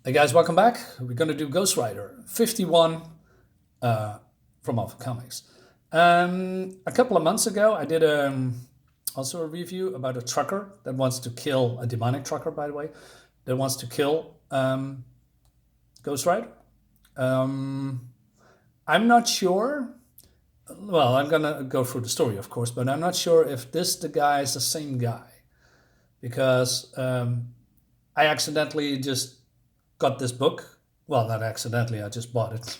Hey guys, welcome back. We're going to do Ghost Rider 51 from Alpha Comics. A couple of months ago, I did also a review about a trucker that wants to kill, a demonic trucker, by the way, that wants to kill Ghost Rider. I'm not sure. Well, I'm going to go through the story, of course, but I'm not sure if the guy is the same guy because I accidentally just got this book. Well, not accidentally, I just bought it.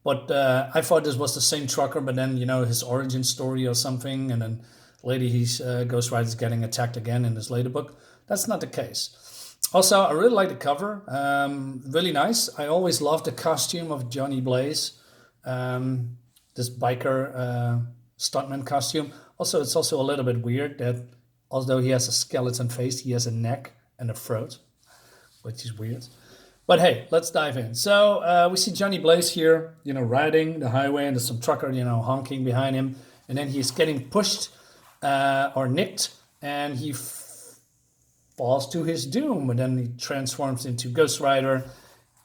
But I thought this was the same trucker, but then, his origin story or something, and then later he's Ghost Rider's getting attacked again in this later book. That's not the case. Also, I really like the cover. Really nice. I always loved the costume of Johnny Blaze. This biker stuntman costume. Also, it's also a little bit weird that although he has a skeleton face, he has a neck and a throat, which is weird. But hey, let's dive in. So we see Johnny Blaze here, riding the highway, and there's some trucker, honking behind him. And then he's getting pushed or nicked, and he falls to his doom. And then he transforms into Ghost Rider,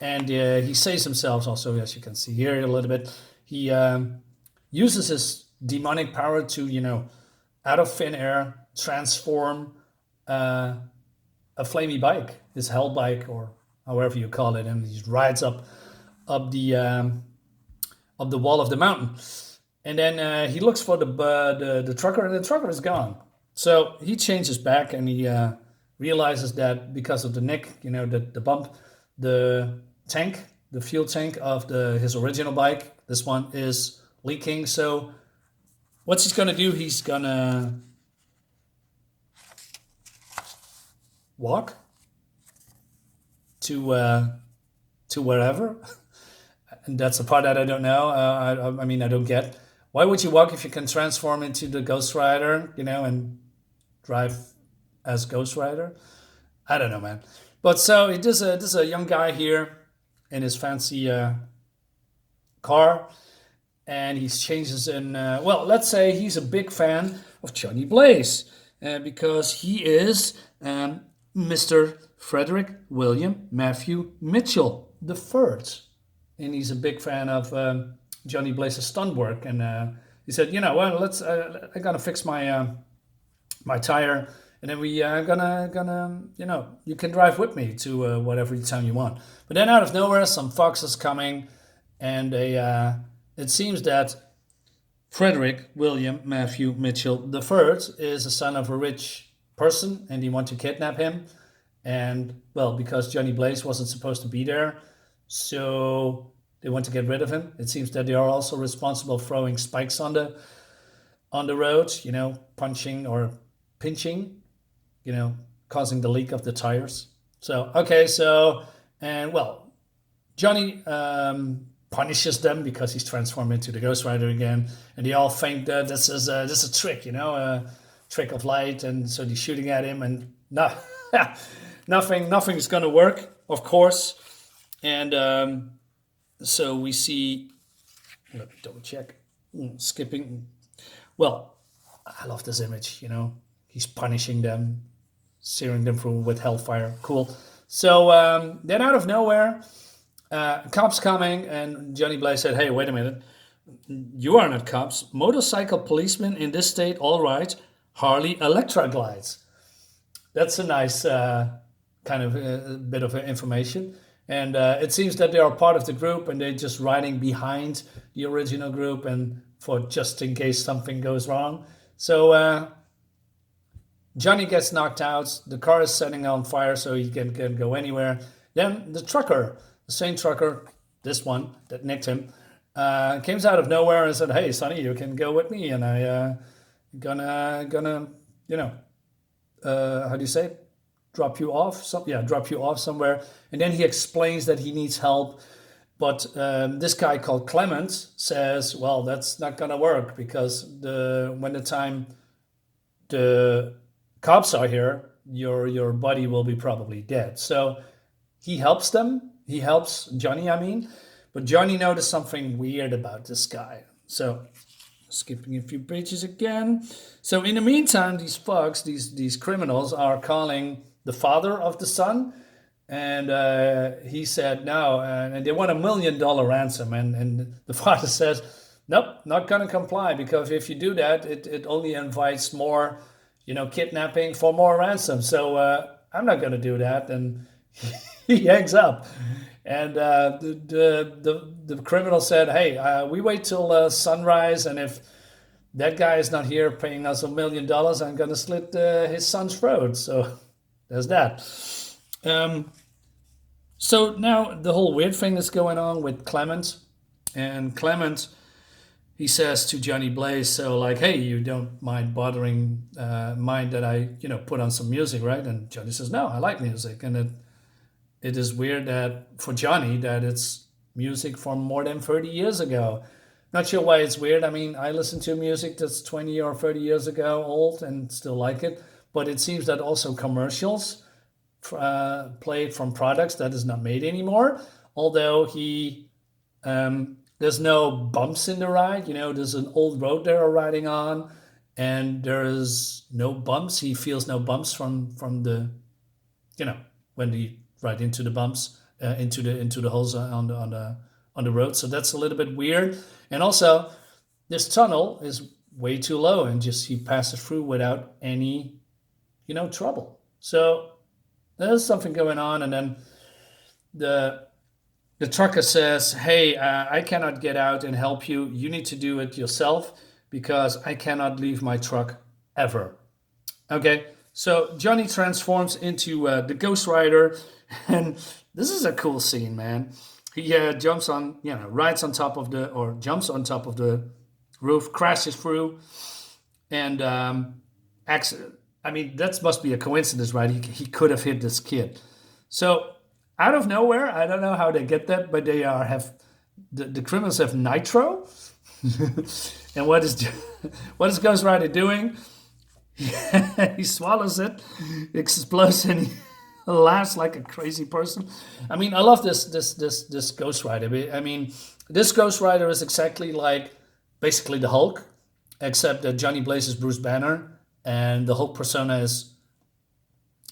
and he saves himself also, as you can see here a little bit. He uses his demonic power to, out of thin air, transform a flamey bike, his hell bike, or however you call it, and he rides up the wall of the mountain, and then he looks for the trucker, and the trucker is gone. So he changes back, and he realizes that because of the nick, the bump, the fuel tank of his original bike, this one is leaking. So what's he's gonna do? He's gonna walk to wherever, and that's the part that I don't know. I mean, I don't get. Why would you walk if you can transform into the Ghost Rider, and drive as Ghost Rider? I don't know, man. But so there's a young guy here in his fancy car, and he changes in. Well, let's say he's a big fan of Johnny Blaze because he is Mr. Frederick William Matthew Mitchell the Third, and he's a big fan of Johnny Blaze's stunt work. And he said, well, I'm gonna fix my my tire, and then we gonna you can drive with me to whatever town you want. But then out of nowhere, some foxes coming, and it seems that Frederick William Matthew Mitchell the Third is the son of a rich person, and he want to kidnap him. And, well, because Johnny Blaze wasn't supposed to be there, so they want to get rid of him. It seems that they are also responsible for throwing spikes on the road, punching or pinching, causing the leak of the tires. So, okay, and, well, Johnny punishes them because he's transformed into the Ghost Rider again. And they all think that this is a trick, a trick of light. And so they're shooting at him, and no. Nothing's gonna work, of course. And so we see, let me double check, skipping. Well, I love this image, he's punishing them, searing them through with hellfire. Cool. So then out of nowhere, cops coming, and Johnny Blaze said, hey, wait a minute, you are not cops. Motorcycle policemen in this state, all right. Harley Electra glides. That's a nice kind of bit of information. And it seems that they are part of the group, and they're just riding behind the original group, and for just in case something goes wrong. So Johnny gets knocked out. The car is setting on fire, so he can go anywhere. Then the trucker, the same trucker, this one that nicked him, came out of nowhere and said, hey, Sonny, you can go with me, and I gonna how do you say it? Drop you off somewhere. And then he explains that he needs help, but this guy called Clement says, well, that's not gonna work because when the time the cops are here, your buddy will be probably dead. So he helps Johnny, but Johnny noticed something weird about this guy. So skipping a few pages again. So in the meantime, these thugs, these criminals, are calling the father of the son And he said no, and they want $1 million ransom. And the father says, nope, not going to comply, because if you do that, it only invites more, kidnapping for more ransom. So I'm not going to do that. And he hangs up. And the criminal said, hey, we wait till sunrise, and if that guy is not here paying us $1 million, I'm going to slit his son's throat. So there's that. So now the whole weird thing is going on with Clement. And Clement, he says to Johnny Blaze, so like, hey, you don't mind mind that I, put on some music, right? And Johnny says, no, I like music. And it is weird that for Johnny that it's music from more than 30 years ago. Not sure why it's weird. I mean, I listen to music that's 20 or 30 years ago old and still like it. But it seems that also commercials played from products that is not made anymore. Although there's no bumps in the ride. There's an old road they're riding on, and there is no bumps. He feels no bumps from the, when he ride into the bumps, into the holes on the road. So that's a little bit weird. And also, this tunnel is way too low, and just he passes through without any, trouble. So there's something going on, and then the trucker says, hey, I cannot get out and help you. You need to do it yourself, because I cannot leave my truck ever. Okay, so Johnny transforms into the Ghost Rider, and this is a cool scene, man. He jumps on, rides on top of jumps on top of the roof, crashes through, and I mean, that must be a coincidence, right? He could have hit this kid. So out of nowhere, I don't know how they get that, but they have the criminals have nitro. And what is Ghost Rider doing? He swallows it, explodes, and he laughs like a crazy person. I mean, I love this Ghost Rider. I mean, this Ghost Rider is exactly like basically the Hulk, except that Johnny Blaze is Bruce Banner, and the Hulk persona is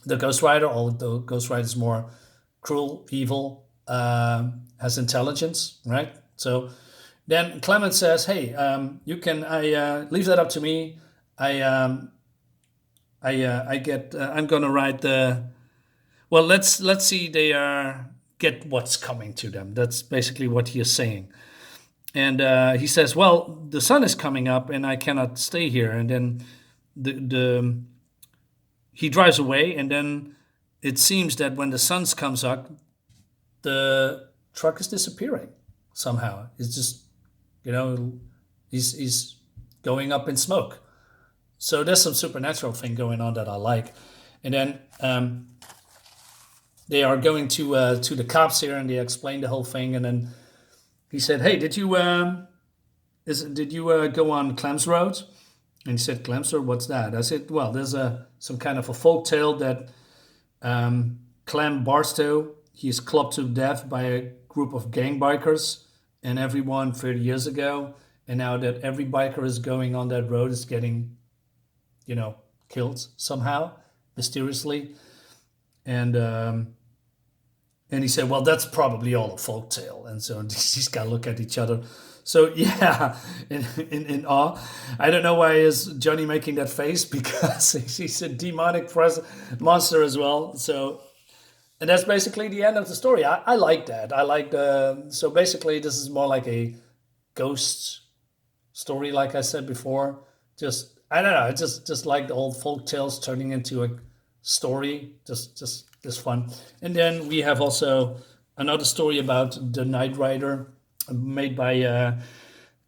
the Ghost Rider. Although Ghost Rider is more cruel, evil, has intelligence, right? So then Clement says, "Hey, you can. I leave that up to me. I'm gonna write the. Well, let's see. They get what's coming to them. That's basically what he is saying. And he says, well, the sun is coming up, and I cannot stay here. And then he drives away, and then it seems that when the sun comes up, the truck is disappearing somehow. It's just, he's going up in smoke. So there's some supernatural thing going on that I like. And then they are going to the cops here, and they explain the whole thing. And then he said, "Hey, did you go on Clem's Road?" And he said, "Clem's Road, what's that?" I said, "Well, there's some kind of a folk tale that Clem Barstow, he's clubbed to death by a group of gang bikers, and everyone 30 years ago, and now that every biker is going on that road is getting, killed somehow, mysteriously." And he said, "Well, that's probably all a folk tale." And so these guys look at each other. So yeah, in awe. I don't know why is Johnny making that face, because he's a demonic monster as well. So, and that's basically the end of the story. I like that. I like so basically this is more like a ghost story, like I said before. Just, I don't know, I just like the old folk tales turning into a story. Just fun. And then we have also another story about the Knight Rider, made by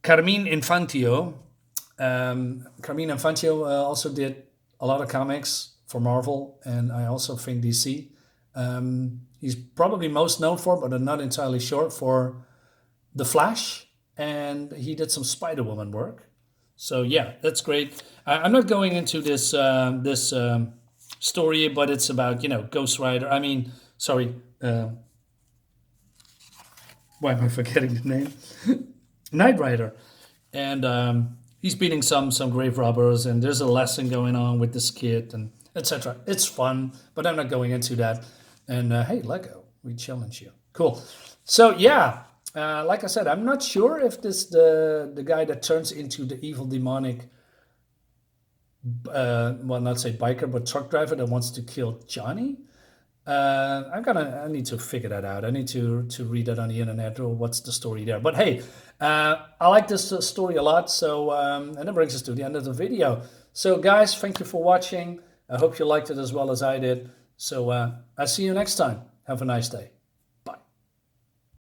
Carmine Infantino. Carmine Infantino also did a lot of comics for Marvel, and I also think DC. He's probably most known for, but I'm not entirely sure, for The Flash, and he did some Spider-Woman work. So yeah, that's great. I'm not going into this story, but it's about, Ghost Rider. I mean, sorry, why am I forgetting the name? Knight Rider. And he's beating some grave robbers, and there's a lesson going on with this kid, and etc. It's fun, but I'm not going into that. And hey, Lego, we challenge you. Cool. So yeah, like I said, I'm not sure if this the guy that turns into the evil demonic, well, not say biker, but truck driver that wants to kill Johnny. I need to figure that out. I need to read that on the internet or what's the story there. But hey, I like this story a lot. So and that brings us to the end of the video. So guys, thank you for watching. I hope you liked it as well as I did. So I'll see you next time. Have a nice day.